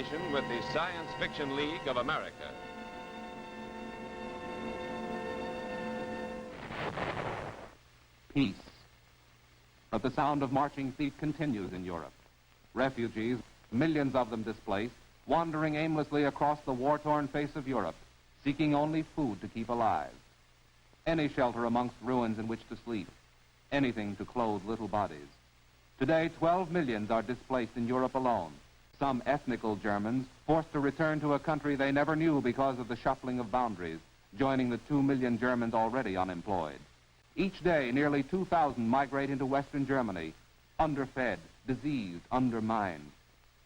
cooperation with the Science Fiction League of America. Peace. But the sound of marching feet continues in Europe. Refugees, millions of them displaced, wandering aimlessly across the war-torn face of Europe, seeking only food to keep alive. Any shelter amongst ruins in which to sleep, anything to clothe little bodies. Today, 12 millions are displaced in Europe alone. Some ethnical Germans forced to return to a country they never knew because of the shuffling of boundaries, joining the 2 million Germans already unemployed. Each day, nearly 2,000 migrate into Western Germany, underfed, diseased, undermined.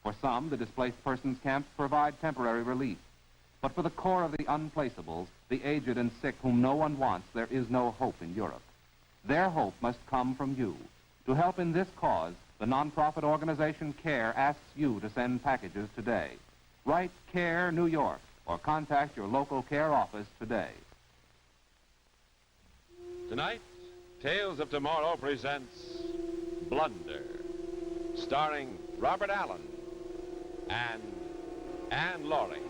For some, the displaced persons camps provide temporary relief. But for the core of the unplaceables, the aged and sick whom no one wants, there is no hope in Europe. Their hope must come from you. To help in this cause, the nonprofit organization CARE asks you to send packages today. Write CARE, New York, or contact your local CARE office today. Tonight, Tales of Tomorrow presents Blunder, starring Robert Allen and Anne Laurie.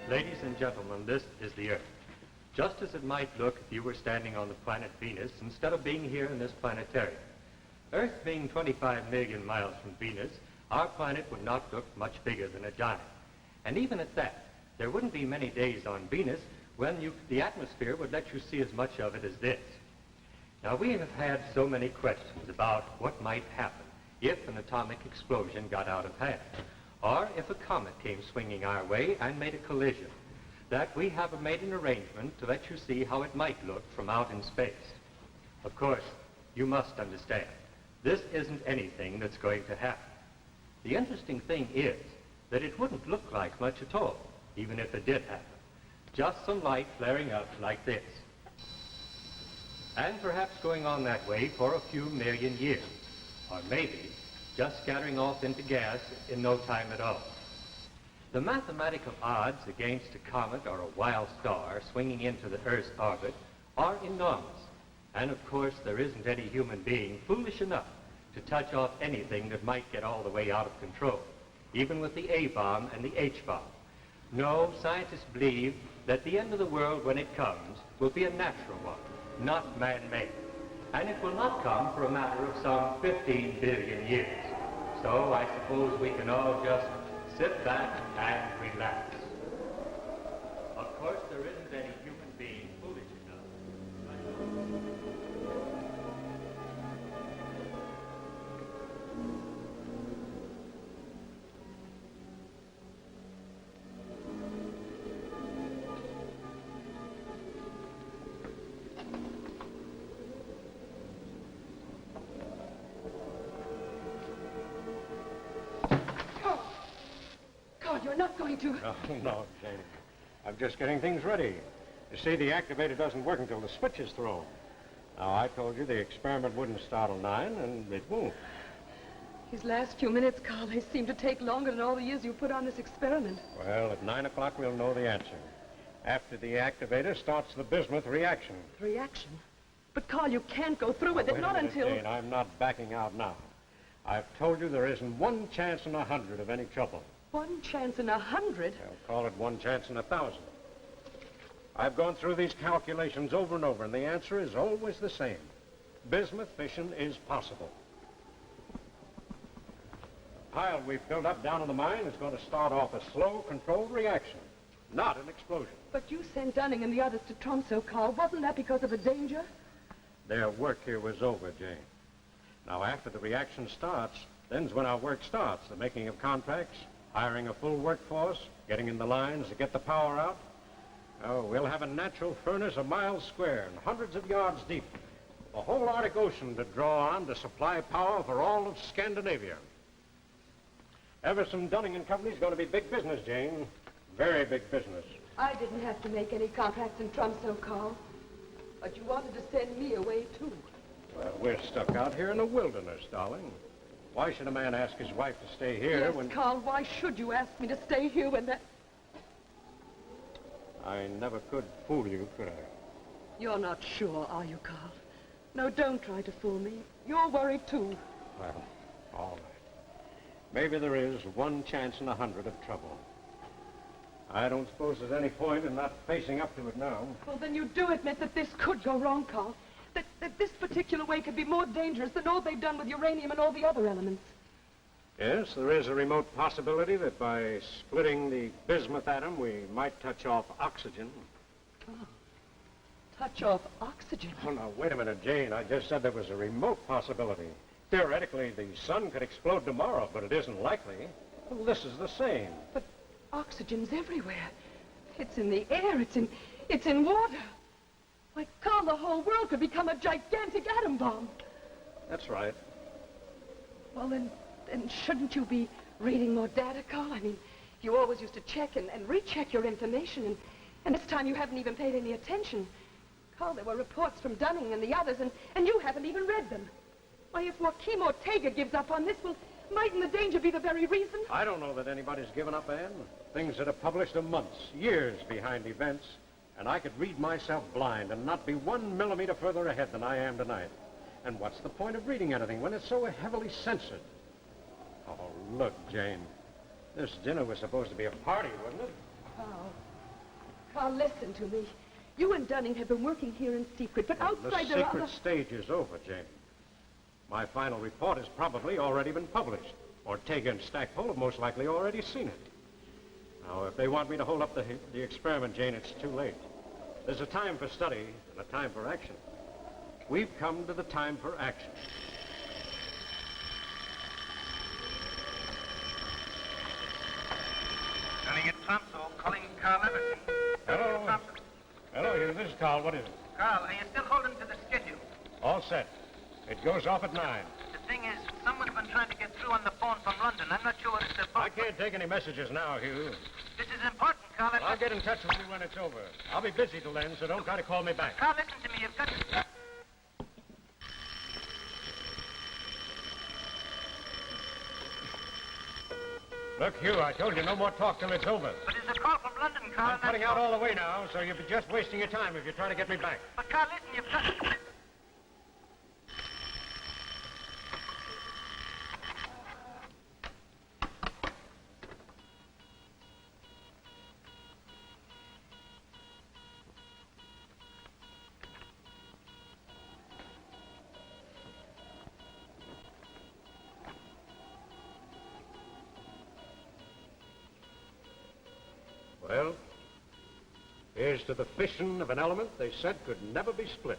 Ladies and gentlemen, this is the Earth. Just as it might look if you were standing on the planet Venus instead of being here in this planetarium. Earth being 25 million miles from Venus, our planet would not look much bigger than a giant. And even at that, there wouldn't be many days on Venus when the atmosphere would let you see as much of it as this. Now, we have had so many questions about what might happen if an atomic explosion got out of hand, or if a comet came swinging our way and made a collision, that we have made an arrangement to let you see how it might look from out in space. Of course, you must understand, this isn't anything that's going to happen. The interesting thing is that it wouldn't look like much at all, even if it did happen. Just some light flaring up like this. And perhaps going on that way for a few million years, or maybe just scattering off into gas in no time at all. The mathematical odds against a comet or a wild star swinging into the Earth's orbit are enormous. And of course, there isn't any human being foolish enough to touch off anything that might get all the way out of control, even with the A-bomb and the H-bomb. No, scientists believe that the end of the world, when it comes, will be a natural one, not man-made. And it will not come for a matter of some 15 billion years. So I suppose we can all just sit back and relax. Of course, there isn't any human being foolish enough. You're not going to... Oh, no, Jane. I'm just getting things ready. You see, the activator doesn't work until the switch is thrown. Now, I told you the experiment wouldn't start till 9, and it won't. These last few minutes, Carl, they seem to take longer than all the years you put on this experiment. Well, at 9 o'clock, we'll know the answer. After the activator starts the bismuth reaction. Reaction? But, Carl, you can't go through with it, not until... Jane, I'm not backing out now. I've told you there isn't one chance in 100 of any trouble. 1 chance in 100? I'll call it 1 chance in 1,000. I've gone through these calculations over and over, and the answer is always the same. Bismuth fission is possible. The pile we've filled up down in the mine is going to start off a slow, controlled reaction, not an explosion. But you sent Dunning and the others to Tromsø, Carl. Wasn't that because of the danger? Their work here was over, Jane. Now, after the reaction starts, then's when our work starts, the making of contracts, hiring a full workforce, getting in the lines to get the power out. Oh, we'll have a natural furnace a mile square and hundreds of yards deep. The whole Arctic Ocean to draw on to supply power for all of Scandinavia. Everson, Dunning and Company's going to be big business, Jane. Very big business. I didn't have to make any contracts in Tromsø, Carl. But you wanted to send me away, too. Well, we're stuck out here in the wilderness, darling. Why should a man ask his wife to stay here when... Yes, Carl, why should you ask me to stay here when that... I never could fool you, could I? You're not sure, are you, Carl? No, don't try to fool me. You're worried, too. Well, all right. Maybe there is one chance in 100 of trouble. I don't suppose there's any point in not facing up to it now. Well, then you do admit that this could go wrong, Carl. That this particular way could be more dangerous than all they've done with uranium and all the other elements. Yes, there is a remote possibility that by splitting the bismuth atom, we might touch off oxygen. Oh. Touch off oxygen? Oh, now, wait a minute, Jane. I just said there was a remote possibility. Theoretically, the sun could explode tomorrow, but it isn't likely. Well, this is the same. But oxygen's everywhere. It's in the air. It's in water. Why, Carl, the whole world could become a gigantic atom bomb. That's right. Well, then shouldn't you be reading more data, Carl? I mean, you always used to check and recheck your information, and this time you haven't even paid any attention. Carl, there were reports from Dunning and the others, and you haven't even read them. Why, if Joaquim Ortega gives up on this, well, mightn't the danger be the very reason? I don't know that anybody's given up, Anne. Things that are published are months, years behind events, and I could read myself blind and not be 1 millimeter further ahead than I am tonight. And what's the point of reading anything when it's so heavily censored? Oh, look, Jane. This dinner was supposed to be a party, wasn't it? Carl, listen to me. You and Dunning have been working here in secret, but outside the there are secret other... stage is over, Jane. My final report has probably already been published. Ortega and Stackpole have most likely already seen it. Now, if they want me to hold up the experiment, Jane, it's too late. There's a time for study and a time for action. We've come to the time for action. Running at Tromso, calling Carl Everton. Hello. Hello, here. This is Carl. What is it? Carl, are you still holding to the schedule? All set. It goes off at 9. The thing is, someone's been trying to get through on the phone from London. I'm not sure what it's about. I can't take any messages now, Hugh. This is important, Carl. I'll get in touch with you when it's over. I'll be busy till then, so don't try to call me back. Carl, listen to me. You've got to... Look, Hugh, I told you no more talk till it's over. But there's a call from London, Carl. I'm cutting out all the way now, so you'll be just wasting your time if you're trying to get me back. But, Carl, listen, you've got... Well, here's to the fission of an element they said could never be split.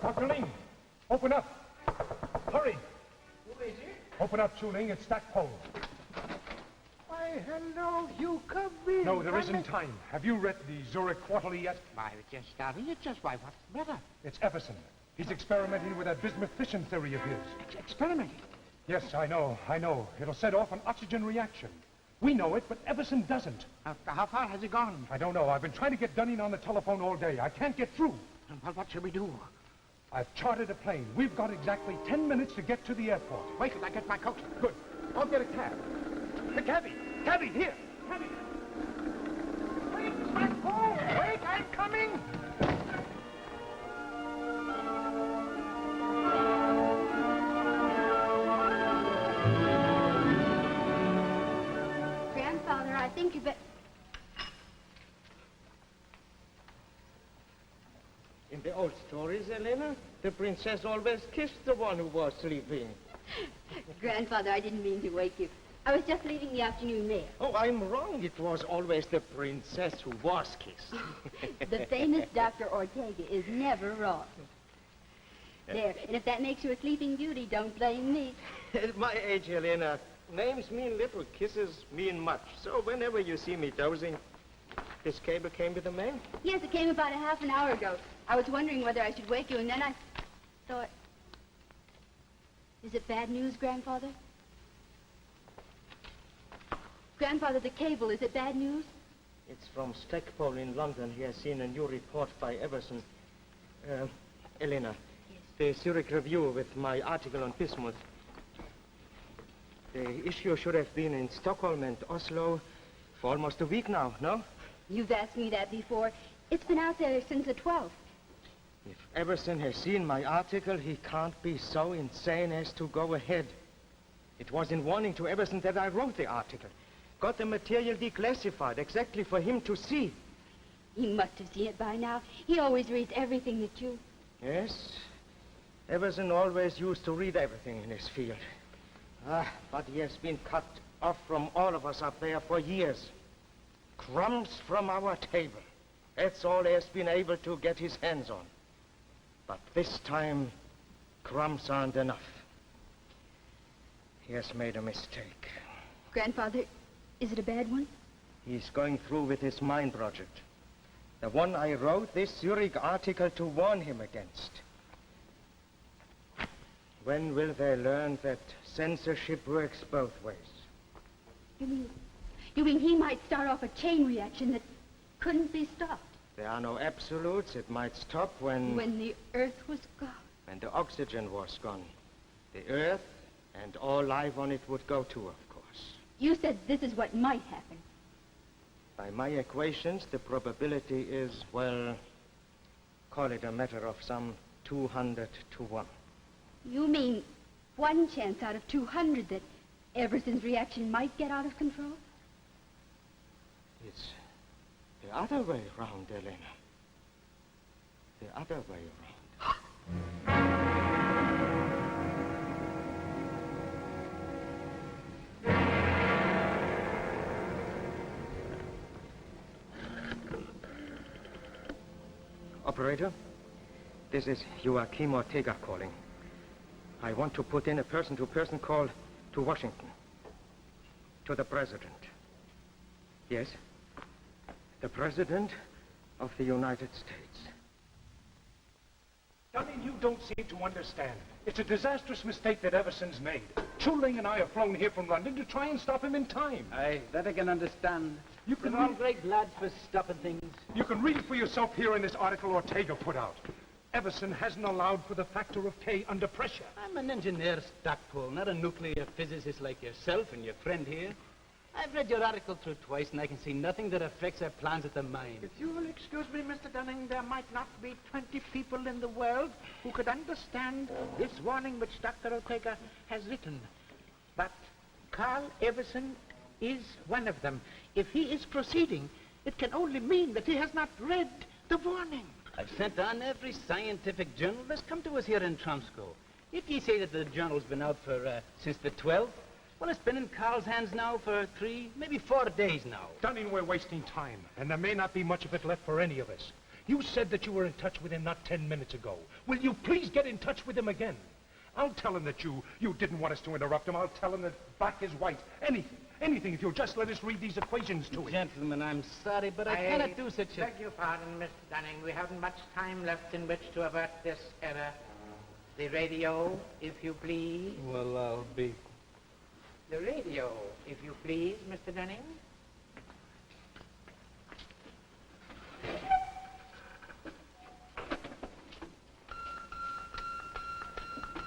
Dr. Ling, open up. Hurry. Who is it? Open up, Chu Ling. It's Stackpole. Why, hello, you come in. No, there isn't time. Have you read the Zurich Quarterly yet? Why, we're just starting it. Just why, what's the matter? It's Everson. He's experimenting with that bismuth fission theory of his. Experimenting? Yes, I know. It'll set off an oxygen reaction. We know it, but Everson doesn't. How far has he gone? I don't know. I've been trying to get Dunning on the telephone all day. I can't get through. Well, what shall we do? I've chartered a plane. We've got exactly 10 minutes to get to the airport. Wait till I get my coat. Good. I'll get a cab. The cabby! Cabby, here! Cabby! Wait, Stackpole! Wait, I'm coming! Grandfather, I think you better... In the old stories, Elena, the princess always kissed the one who was sleeping. Grandfather, I didn't mean to wake you. I was just leaving the afternoon mail. Oh, I'm wrong. It was always the princess who was kissed. The famous Dr. Ortega is never wrong. There, and if that makes you a sleeping beauty, don't blame me. At my age, Elena, names mean little, kisses mean much. So whenever you see me dozing, This cable came with the mail? Yes, it came about a half an hour ago. I was wondering whether I should wake you, and then I thought... Is it bad news, Grandfather? Grandfather, the cable, is it bad news? It's from Stackpole in London. He has seen a new report by Everson. Elena, the Zurich Review with my article on bismuth. The issue should have been in Stockholm and Oslo for almost a week now, no? You've asked me that before. It's been out there since the 12th. If Everson has seen my article, he can't be so insane as to go ahead. It was in warning to Everson that I wrote the article. Got the material declassified exactly for him to see. He must have seen it by now. He always reads everything that you... Yes, Everson always used to read everything in his field. But he has been cut off from all of us up there for years. Crumbs from our table. That's all he has been able to get his hands on. But this time, crumbs aren't enough. He has made a mistake. Grandfather, is it a bad one? He's going through with his mine project. The one I wrote this Zurich article to warn him against. When will they learn that censorship works both ways? You mean he might start off a chain reaction that couldn't be stopped? There are no absolutes. It might stop when... When the Earth was gone. When the oxygen was gone. The Earth and all life on it would go too, of course. You said this is what might happen. By my equations, the probability is, well, call it a matter of some 200 to 1. You mean one chance out of 200 that Everson's reaction might get out of control? It's the other way around, Elena. The other way around. Operator, this is Joachim Ortega calling. I want to put in a person-to-person call to Washington. To the President. Yes? The President of the United States. Dunning, you don't seem to understand. It's a disastrous mistake that Everson's made. Chuling and I have flown here from London to try and stop him in time. Aye, that I can understand. You can They're all read... great lads for stopping things. You can read it for yourself here in this article Ortega put out. Everson hasn't allowed for the factor of K under pressure. I'm an engineer, Stackpole, not a nuclear physicist like yourself and your friend here. I've read your article through twice, and I can see nothing that affects our plans at the mine. If you will excuse me, Mr. Dunning, there might not be 20 people in the world who could understand this warning which Dr. Ortega has written. But Carl Everson is one of them. If he is proceeding, it can only mean that he has not read the warning. I've sent on every scientific journal that's come to us here in Tromsco. If ye say that the journal's been out for, since the 12th, well, it's been in Carl's hands now for 3, maybe 4 days now. Dunning, we're wasting time, and there may not be much of it left for any of us. You said that you were in touch with him not 10 minutes ago. Will you please get in touch with him again? I'll tell him that you didn't want us to interrupt him. I'll tell him that black is white. Anything, if you'll just let us read these equations to him. Gentlemen, I'm sorry, but I cannot do such a... Beg your pardon, Mr. Dunning. We haven't much time left in which to avert this error. The radio, if you please. Well, I'll be... The radio, if you please, Mr. Dunning.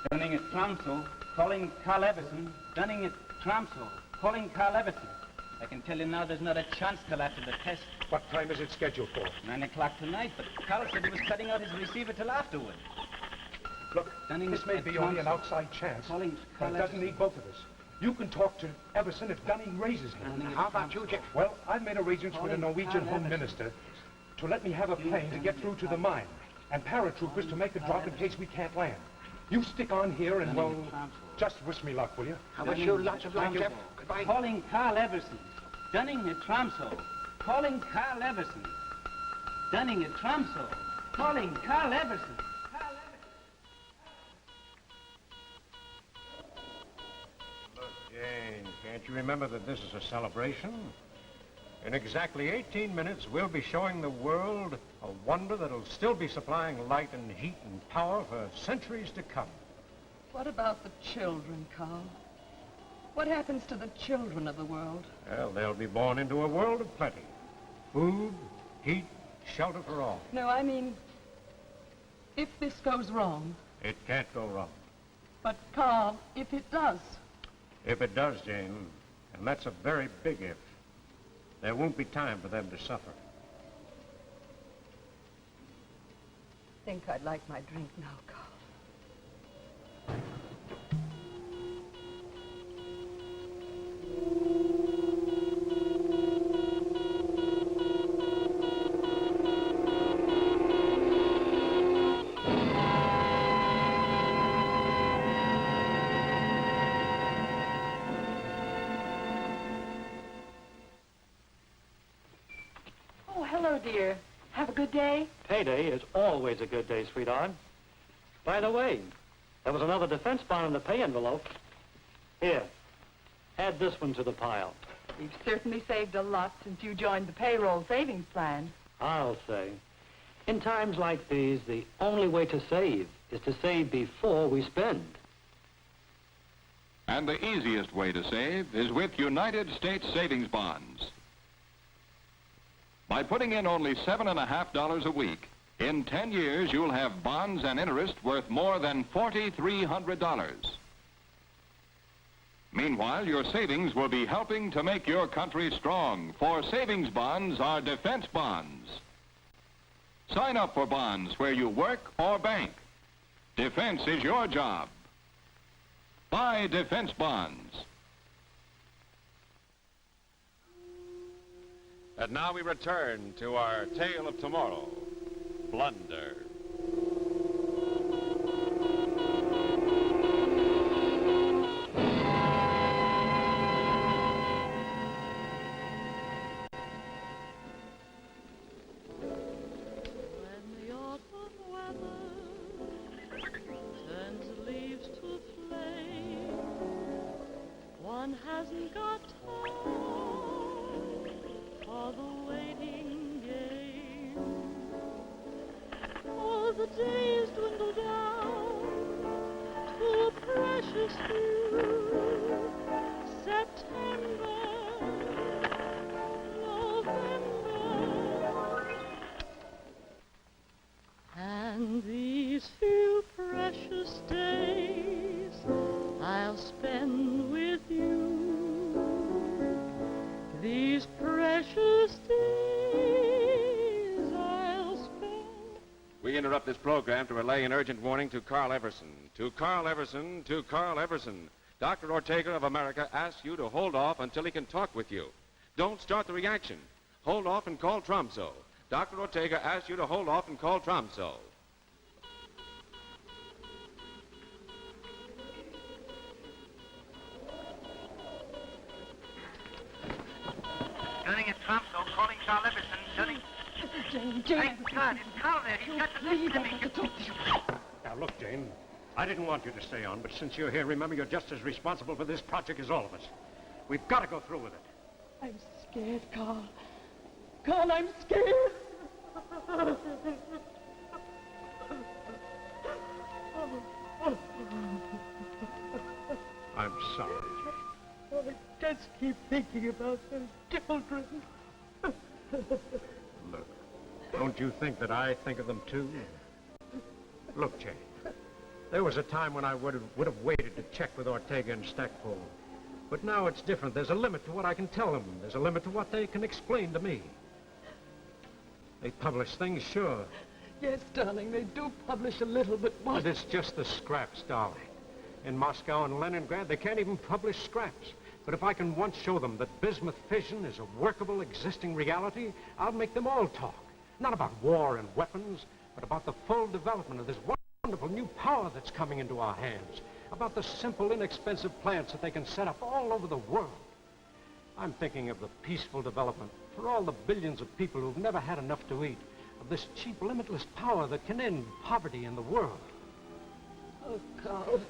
Dunning at Tromsø, calling Carl Everson. Dunning at Tromsø, calling Carl Everson. I can tell you now there's not a chance till after the test. What time is it scheduled for? 9 o'clock tonight, but Carl said he was cutting out his receiver till afterward. Look, Dunning this may be only an outside chance, Calling but Carl it doesn't Everson. need both of us. You can talk to Everson if Dunning raises him. Dunning at How about you, Jeff? Well, I've made arrangements with the Calling Norwegian Carl Home Everson. Minister to let me have a plane to get through to the mine, and paratroopers to make the drop in case we can't land. You stick on here and, well, just wish me luck, will you? I wish you lots of luck, Jeff. Goodbye. Calling Carl Everson. Dunning at Tromsø. Calling Carl Everson. Dunning at Tromsø. Calling Carl Everson. Look, Jane, can't you remember that this is a celebration? In exactly 18 minutes, we'll be showing the world a wonder that'll still be supplying light and heat and power for centuries to come. What about the children, Carl? What happens to the children of the world? Well, they'll be born into a world of plenty. Food, heat, shelter for all. No, I mean, if this goes wrong. It can't go wrong. But, Carl, if it does. If it does, Jane, and that's a very big if, there won't be time for them to suffer. I think I'd like my drink now, Carl. Oh, hello, dear. Have a good day? Payday is always a good day, sweetheart. By the way, there was another defense bond in the pay envelope. Here, add this one to the pile. You've certainly saved a lot since you joined the payroll savings plan. I'll say. In times like these, the only way to save is to save before we spend. And the easiest way to save is with United States savings bonds. By putting in only $7.50 a week, in 10 years you'll have bonds and interest worth more than $4,300. Meanwhile, your savings will be helping to make your country strong, for savings bonds are defense bonds. Sign up for bonds where you work or bank. Defense is your job. Buy defense bonds. And now we return to our tale of tomorrow, Blunder. One hasn't got time for the waiting game. Oh, the days dwindle down to a precious few. September, November, and these few precious days I'll spend with you. These precious days I'll spend. We interrupt this program to relay an urgent warning to Carl Everson. To Carl Everson, to Carl Everson. Dr. Ortega of America asks you to hold off until he can talk with you. Don't start the reaction. Hold off and call Tromso. Dr. Ortega asks you to hold off and call Tromso. Turning at Tromso, calling Carl Everson, turning... Jane. Thank God, it's Carl there. He's got to listen to me. Now, look, Jane, I didn't want you to stay on, but since you're here, remember you're just as responsible for this project as all of us. We've got to go through with it. I'm scared, Carl. Carl, I'm scared. I'm sorry. I just keep thinking about those children. Look, don't you think that I think of them too? Look, Jane, there was a time when I would have waited to check with Ortega and Stackpole. But now it's different. There's a limit to what I can tell them. There's a limit to what they can explain to me. They publish things, sure. Yes, darling, they do publish a little, but what? But it's just the scraps, darling. In Moscow and Leningrad, they can't even publish scraps. But if I can once show them that bismuth fission is a workable, existing reality, I'll make them all talk. Not about war and weapons, but about the full development of this wonderful new power that's coming into our hands. About the simple, inexpensive plants that they can set up all over the world. I'm thinking of the peaceful development for all the billions of people who've never had enough to eat, of this cheap, limitless power that can end poverty in the world. Oh, Carl.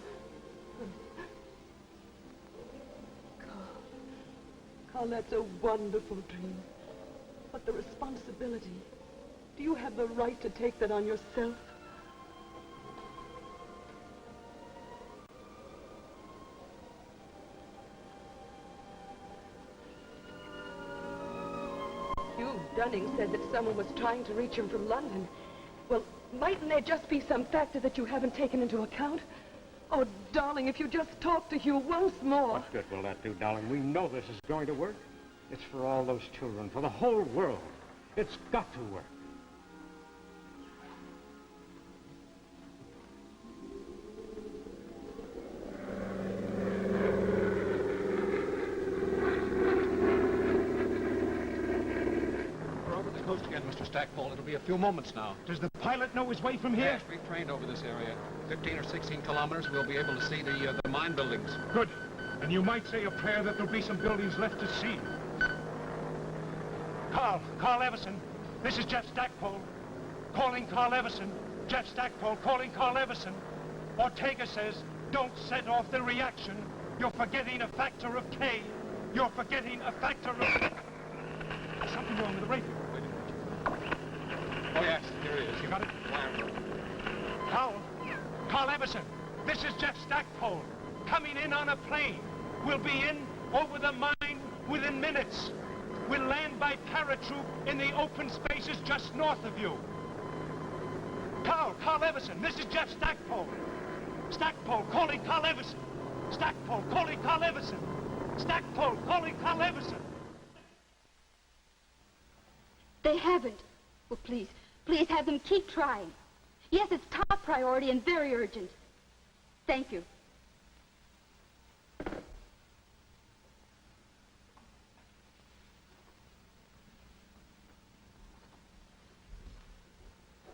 Carl, that's a wonderful dream. But the responsibility, do you have the right to take that on yourself? Hugh Dunning said that someone was trying to reach him from London. Well, mightn't there just be some factor that you haven't taken into account? Oh, darling, if you just talk to Hugh once more. What good will that do, darling? We know this is going to work. It's for all those children, for the whole world. It's got to work. We're over the coast again, Mr. Stackpole. It'll be a few moments now. Does the pilot know his way from here? Yes, we've trained over this area. 15 or 16 kilometers, we'll be able to see the mine buildings. Good. And you might say a prayer that there'll be some buildings left to see. Carl Everson. This is Jeff Stackpole. Calling Carl Everson. Jeff Stackpole calling Carl Everson. Ortega says, don't set off the reaction. You're forgetting a factor of K. You're forgetting a factor of... There's something wrong with the radio. Wait a minute. Oh, yes, here it is. You got it? Carl Everson. This is Jeff Stackpole. Coming in on a plane. We'll be in over the mine within minutes. We'll land by paratroop in the open spaces just north of you. Carl Everson, this is Jeff Stackpole. Stackpole calling Carl Everson. Stackpole calling Carl Everson. Stackpole calling Carl Everson. They haven't. Well, please have them keep trying. Yes, it's top priority and very urgent. Thank you.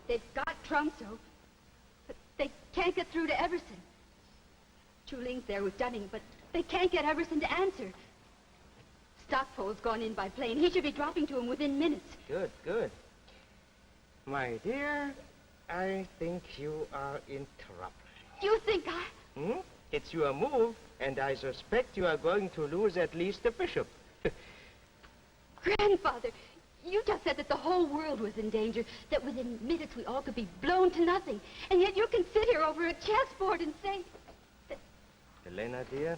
They've got Tromso, but they can't get through to Everson. Chuling's there with Dunning, but they can't get Everson to answer. Stockpole's gone in by plane. He should be dropping to him within minutes. Good. My dear, I think you are in trouble. You think I... It's your move, and I suspect you are going to lose at least the bishop. Grandfather, you just said that the whole world was in danger, that within minutes we all could be blown to nothing. And yet you can sit here over a chessboard and say... Elena, dear,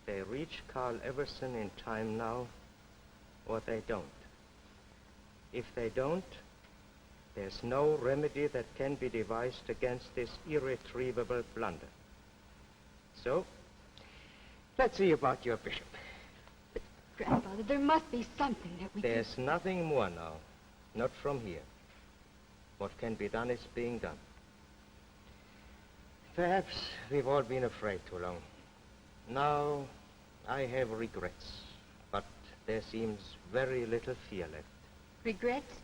they reach Carl Everson in time now, or they don't. If they don't, there's no remedy that can be devised against this irretrievable blunder. So, let's see about your bishop. But, Grandfather, there must be something that we There's nothing more now. Not from here. What can be done is being done. Perhaps we've all been afraid too long. Now, I have regrets, but there seems very little fear left. Regrets?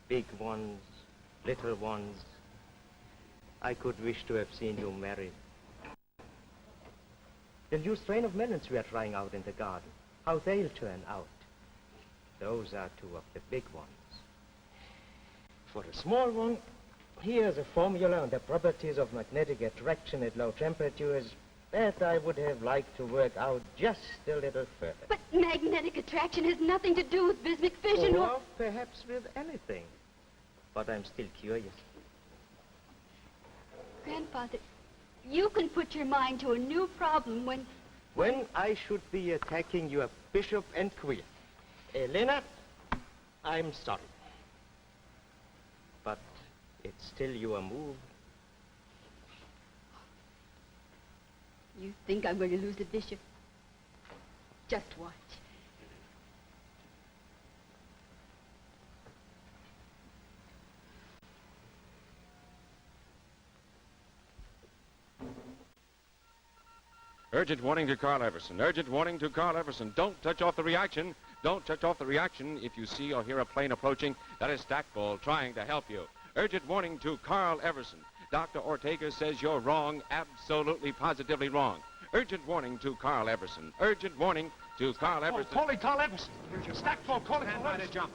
Big ones, little ones. I could wish to have seen you married. The new strain of melons we are trying out in the garden, how they'll turn out. Those are two of the big ones. For the small one, here's a formula on the properties of magnetic attraction at low temperatures that I would have liked to work out just a little further. But magnetic attraction has nothing to do with bismuth fission or perhaps with anything. But I'm still curious. Grandfather, you can put your mind to a new problem when... When I should be attacking your bishop and queen. Elena, I'm sorry. But it's still your move. You think I'm going to lose the bishop? Just watch. Urgent warning to Carl Everson. Urgent warning to Carl Everson. Don't touch off the reaction. Don't touch off the reaction if you see or hear a plane approaching. That is Stackpole trying to help you. Urgent warning to Carl Everson. Dr. Ortega says you're wrong, absolutely, positively wrong. Urgent warning to Carl Everson. Urgent warning to Carl Everson. Calling Carl Everson. Stackpole calling Carl Everson. Jump.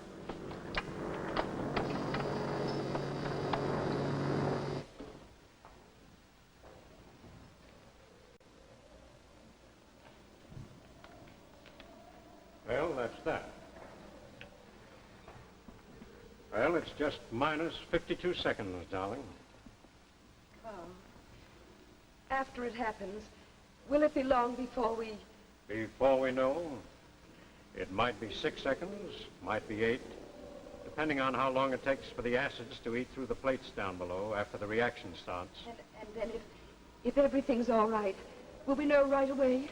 Well, that's that. Well, it's just minus 52 seconds, darling. Carl, after it happens, will it be long before we... Before we know, it might be 6 seconds, might be 8, depending on how long it takes for the acids to eat through the plates down below after the reaction starts. And then if everything's all right, will we know right away?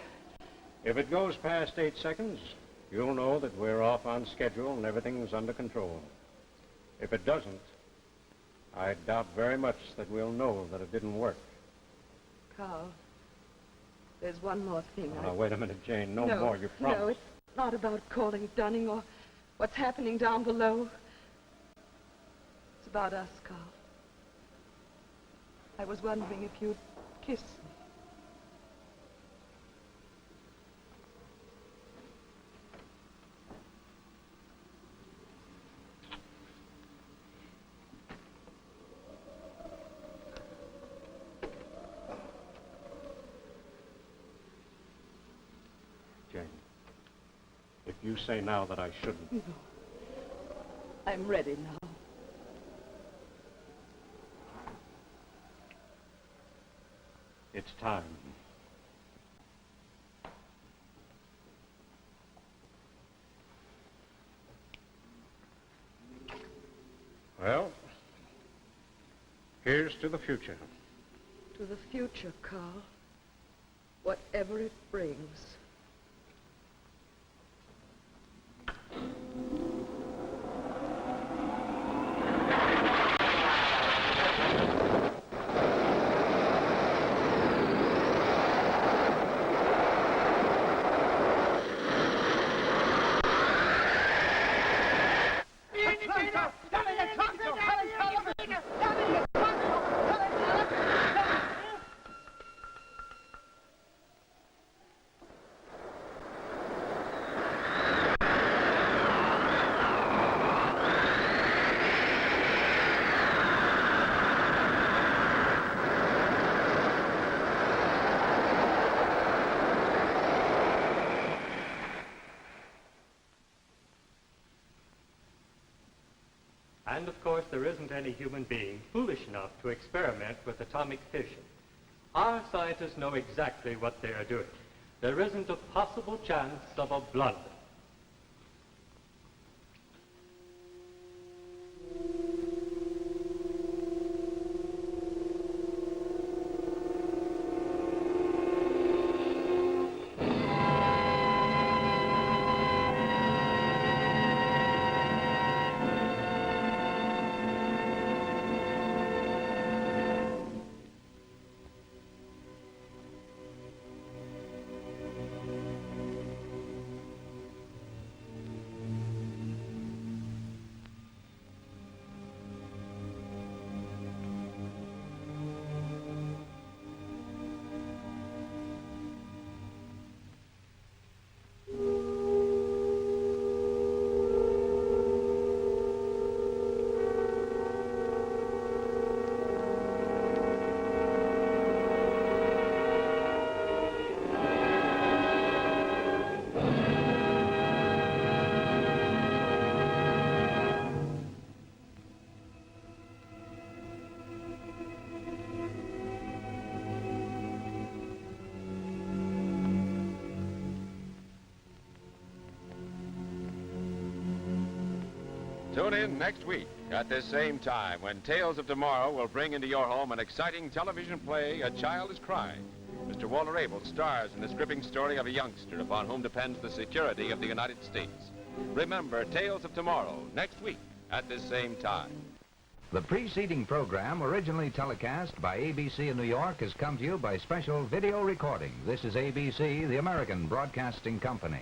If it goes past 8 seconds, you'll know that we're off on schedule and everything's under control. If it doesn't, I doubt very much that we'll know that it didn't work. Carl, there's one more thing. Now, wait a minute, Jane. No more, you promise. No, it's not about calling Dunning or what's happening down below. It's about us, Carl. I was wondering if you'd kiss me. Jane, if you say now that I shouldn't... No. I'm ready now. It's time. Well, here's to the future. To the future, Carl. Whatever it brings. And of course, there isn't any human being foolish enough to experiment with atomic fission. Our scientists know exactly what they are doing. There isn't a possible chance of a blunder. Tune in next week at this same time when Tales of Tomorrow will bring into your home an exciting television play, A Child is Crying. Mr. Walter Abel stars in this gripping story of a youngster upon whom depends the security of the United States. Remember Tales of Tomorrow next week at this same time. The preceding program, originally telecast by ABC in New York, has come to you by special video recording. This is ABC, the American Broadcasting Company.